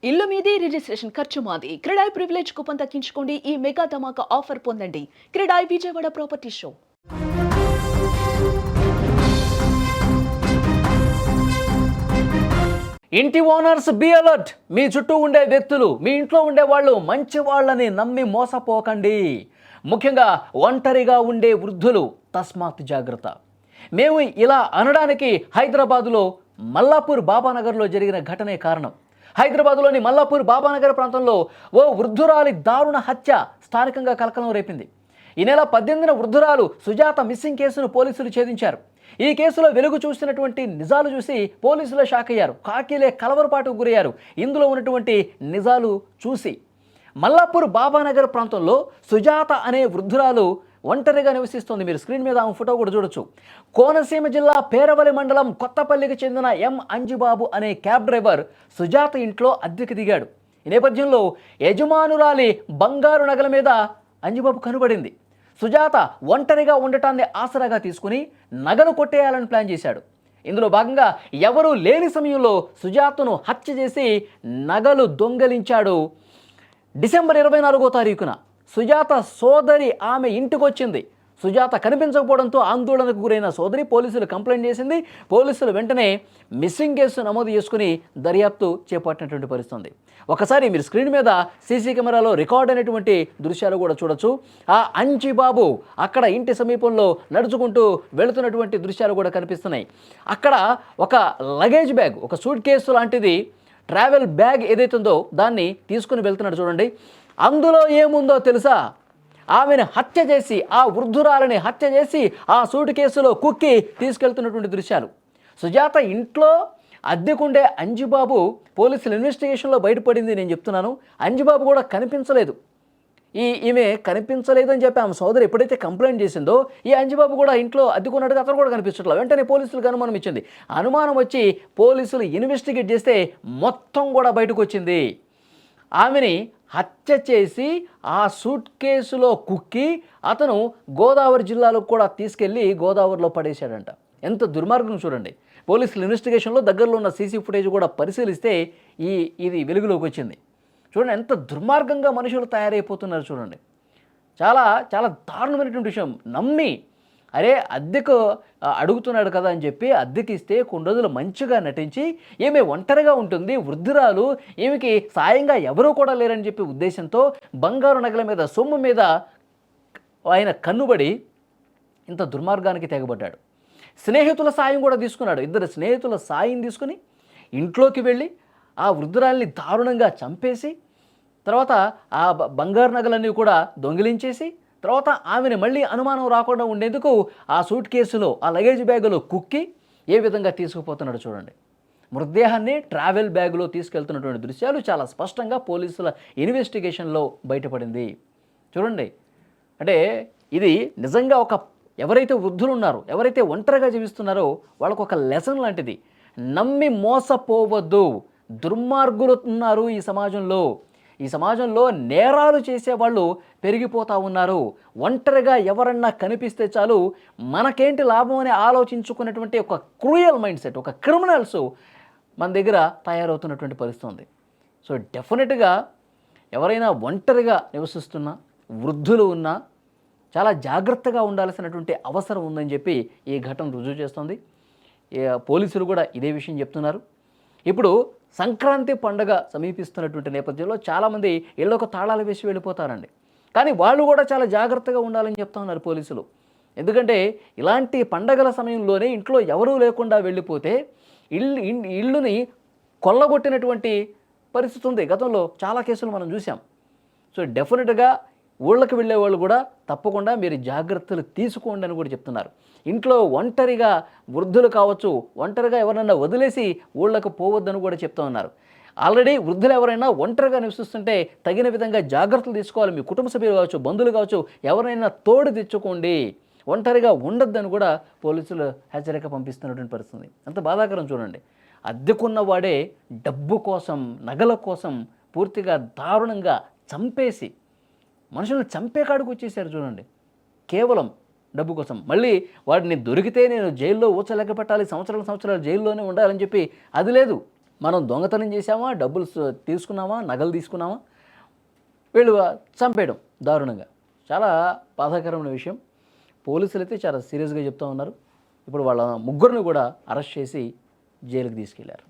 ఇల్లు మీది రిజిస్ట్రేషన్ ఖర్చు మాది. క్రెడాయ్ ప్రివిలేజ్ కూపన్ దక్కించుకోండి. ఈ మెగా ధమాకా ఆఫర్ పొందండి. CREDAI Vijayawada property show. ఇంటి ఓనర్స్ బి అలర్ట్. మీ చుట్టూ ఉండే వ్యక్తులు, మీ ఇంట్లో ఉండే వాళ్ళు మంచి వాళ్ళని నమ్మి మోసపోకండి. ముఖ్యంగా ఒంటరిగా ఉండే వృద్ధులు తస్మాత్ జాగ్రత్త. మేము ఇలా అనడానికి హైదరాబాదులో మల్లాపూర్ బాబానగర్లో జరిగిన ఘటనే కారణం. హైదరాబాద్లోని మల్లాపూర్ బాబానగర్ ప్రాంతంలో ఓ వృద్ధురాలి దారుణ హత్య స్థానికంగా కలకలం రేపింది. ఈ నెల 18న వృద్ధురాలు సుజాత మిస్సింగ్ కేసును పోలీసులు ఛేదించారు. ఈ కేసులో వెలుగు చూసినటువంటి నిజాలు చూసి పోలీసులు షాక్ అయ్యారు. కాకిలే కలవరపాటుకు గురయ్యారు. ఇందులో ఉన్నటువంటి నిజాలు చూసి మల్లాపూర్ బాబానగర్ ప్రాంతంలో సుజాత అనే వృద్ధురాలు ఒంటరిగా నివసిస్తోంది. మీరు స్క్రీన్ మీద ఆమె ఫోటో కూడా చూడొచ్చు. కోనసీమ జిల్లా పేరవలి మండలం కొత్తపల్లికి చెందిన ఎం అంజిబాబు అనే క్యాబ్ డ్రైవర్ సుజాత ఇంట్లో అద్దెకి దిగాడు. ఈ నేపథ్యంలో యజమానురాలి బంగారు నగల మీద అంజిబాబు కనుబడింది. సుజాత ఒంటరిగా ఉండటాన్ని ఆసరాగా తీసుకుని నగలు కొట్టేయాలని ప్లాన్ చేశాడు. ఇందులో భాగంగా ఎవరూ లేని సమయంలో సుజాతను హత్య చేసి నగలు దొంగలించాడు. డిసెంబర్ 24వ తారీఖున సుజాత సోదరి ఆమె ఇంటికి వచ్చింది. సుజాత కనిపించకపోవడంతో ఆందోళనకు గురైన సోదరి పోలీసులు కంప్లైంట్ చేసింది. పోలీసులు వెంటనే మిస్సింగ్ కేసు నమోదు చేసుకుని దర్యాప్తు చేపట్టినటువంటి పరిస్థితుంది. ఒకసారి మీరు స్క్రీన్ మీద సీసీ కెమెరాలో రికార్డ్ అయినటువంటి దృశ్యాలు కూడా చూడొచ్చు. ఆ అంజిబాబు అక్కడ ఇంటి సమీపంలో నడుచుకుంటూ వెళుతున్నటువంటి దృశ్యాలు కూడా కనిపిస్తున్నాయి. అక్కడ ఒక లగేజ్ బ్యాగ్, ఒక సూట్ కేసు లాంటిది, ట్రావెల్ బ్యాగ్ ఏదైతుందో దాన్ని తీసుకుని వెళ్తున్నాడు చూడండి. అందులో ఏముందో తెలుసా? ఆమెను హత్య చేసి, ఆ వృద్ధురాలని హత్య చేసి ఆ సూట్ కేసులో కుక్కి తీసుకెళ్తున్నటువంటి దృశ్యాలు. సుజాత ఇంట్లో అద్దెకుండే అంజిబాబు పోలీసుల ఇన్వెస్టిగేషన్లో బయటపడింది. నేను చెప్తున్నాను, అంజిబాబు కూడా కనిపించలేదు. ఈమె కనిపించలేదని చెప్పి ఆమె సోదరు ఎప్పుడైతే కంప్లైంట్ చేసిందో ఈ అంజిబాబు కూడా ఇంట్లో అద్దెకున్నట్టుగా అతను కూడా కనిపించట్లేదు. వెంటనే పోలీసులకు అనుమానం ఇచ్చింది. అనుమానం వచ్చి పోలీసులు ఇన్వెస్టిగేట్ చేస్తే మొత్తం కూడా బయటకు వచ్చింది. ఆమెని హత్య చేసి ఆ సూట్ కేసులో కుక్కి అతను గోదావరి జిల్లాలో కూడా తీసుకెళ్ళి గోదావరిలో పడేశాడంట. ఎంత దుర్మార్గం చూడండి. పోలీసుల ఇన్వెస్టిగేషన్లో దగ్గరలో ఉన్న సీసీ ఫుటేజ్ కూడా పరిశీలిస్తే ఇది వెలుగులోకి వచ్చింది. చూడండి ఎంత దుర్మార్గంగా మనుషులు తయారైపోతున్నారు చూడండి. చాలా చాలా దారుణమైనటువంటి విషయం. నమ్మి అరే అద్దెకు అడుగుతున్నాడు కదా అని చెప్పి అద్దెకి ఇస్తే కొన్ని రోజులు మంచిగా నటించి ఈమె ఒంటరిగా ఉంటుంది, వృద్ధురాలు, ఈమెకి సాయంగా ఎవరూ కూడా లేరని చెప్పి ఉద్దేశంతో బంగారు నగల మీద, సొమ్ము మీద ఆయన కన్నుబడి ఇంత దుర్మార్గానికి తెగబడ్డాడు. స్నేహితుల సాయం కూడా తీసుకున్నాడు. ఇద్దరు స్నేహితుల సాయం తీసుకుని ఇంట్లోకి వెళ్ళి ఆ వృద్ధురాల్ని దారుణంగా చంపేసి తర్వాత ఆ బంగారు నగలన్నీ కూడా దొంగిలించేసి తర్వాత ఆమెను మళ్ళీ అనుమానం రాకుండా ఉండేందుకు ఆ సూట్ కేసులో, ఆ లగేజ్ బ్యాగులో కుక్కి ఏ విధంగా తీసుకుపోతున్నాడు చూడండి. మృతదేహాన్ని ట్రావెల్ బ్యాగులో తీసుకెళ్తున్నటువంటి దృశ్యాలు చాలా స్పష్టంగా పోలీసుల ఇన్వెస్టిగేషన్లో బయటపడింది. చూడండి, అంటే ఇది నిజంగా ఎవరైతే వృద్ధులు ఉన్నారో, ఎవరైతే ఒంటరిగా జీవిస్తున్నారో వాళ్ళకు ఒక లెసన్ లాంటిది. నమ్మి మోసపోవద్దు. దుర్మార్గులు ఉన్నారు ఈ సమాజంలో. ఈ సమాజంలో నేరాలు చేసేవాళ్ళు పెరిగిపోతూ ఉన్నారు. ఒంటరిగా ఎవరన్నా కనిపిస్తే చాలు మనకేంటి లాభం అని ఆలోచించుకున్నటువంటి ఒక క్రూయల్ మైండ్ సెట్, ఒక క్రిమినల్స్ మన దగ్గర తయారవుతున్నటువంటి పరిస్థితి ఉంది. సో డెఫినెట్గా ఎవరైనా ఒంటరిగా నివసిస్తున్నా, వృద్ధులు ఉన్నా చాలా జాగ్రత్తగా ఉండాల్సినటువంటి అవసరం ఉందని చెప్పి ఈ ఘటన రుజువు చేస్తుంది. పోలీసులు కూడా ఇదే విషయం చెప్తున్నారు. ఇప్పుడు సంక్రాంతి పండుగ సమీపిస్తున్నటువంటి నేపథ్యంలో చాలామంది ఇళ్ళకు తాళాలు వేసి వెళ్ళిపోతారండి. కానీ వాళ్ళు కూడా చాలా జాగ్రత్తగా ఉండాలని చెప్తా ఉన్నారు పోలీసులు. ఎందుకంటే ఇలాంటి పండగల సమయంలోనే ఇంట్లో ఎవరూ లేకుండా వెళ్ళిపోతే ఇల్లుని కొల్లగొట్టినటువంటి పరిస్థితి ఉంది. గతంలో చాలా కేసులు మనం చూసాం. సో డెఫినెట్గా ఊళ్ళకి వెళ్ళే వాళ్ళు కూడా తప్పకుండా మీరు జాగ్రత్తలు తీసుకోండి అని కూడా చెప్తున్నారు. ఇంట్లో ఒంటరిగా వృద్ధులు కావచ్చు, ఒంటరిగా ఎవరైనా వదిలేసి ఊళ్ళకు పోవద్దని కూడా చెప్తూ ఉన్నారు. ఆల్రెడీ వృద్ధులు ఎవరైనా ఒంటరిగా నివసిస్తుంటే తగిన విధంగా జాగ్రత్తలు తీసుకోవాలి. మీ కుటుంబ సభ్యులు కావచ్చు, బంధువులు కావచ్చు, ఎవరైనా తోడు తెచ్చుకోండి. ఒంటరిగా ఉండొద్దని కూడా పోలీసులు హెచ్చరిక పంపిస్తున్నటువంటి పరిస్థితి. అంత బాధాకరం చూడండి. అద్దెకున్న వాడే డబ్బు కోసం, నగల కోసం పూర్తిగా దారుణంగా చంపేసి మనుషులను చంపే కాడికి వచ్చేసారు చూడండి. కేవలం డబ్బు కోసం. మళ్ళీ వాడిని దొరికితే నేను జైల్లో ఊచలేక పెట్టాలి, సంవత్సరాలు జైల్లోనే ఉండాలని చెప్పి అది లేదు. మనం దొంగతనం చేసామా, డబ్బులు తీసుకున్నామా, నగలు తీసుకున్నామా, వీళ్ళు చంపేయడం దారుణంగా. చాలా బాధాకరమైన విషయం. పోలీసులు అయితే చాలా సీరియస్గా చెప్తూ ఉన్నారు. ఇప్పుడు వాళ్ళ ముగ్గురిని కూడా అరెస్ట్ చేసి జైలుకి తీసుకెళ్లారు.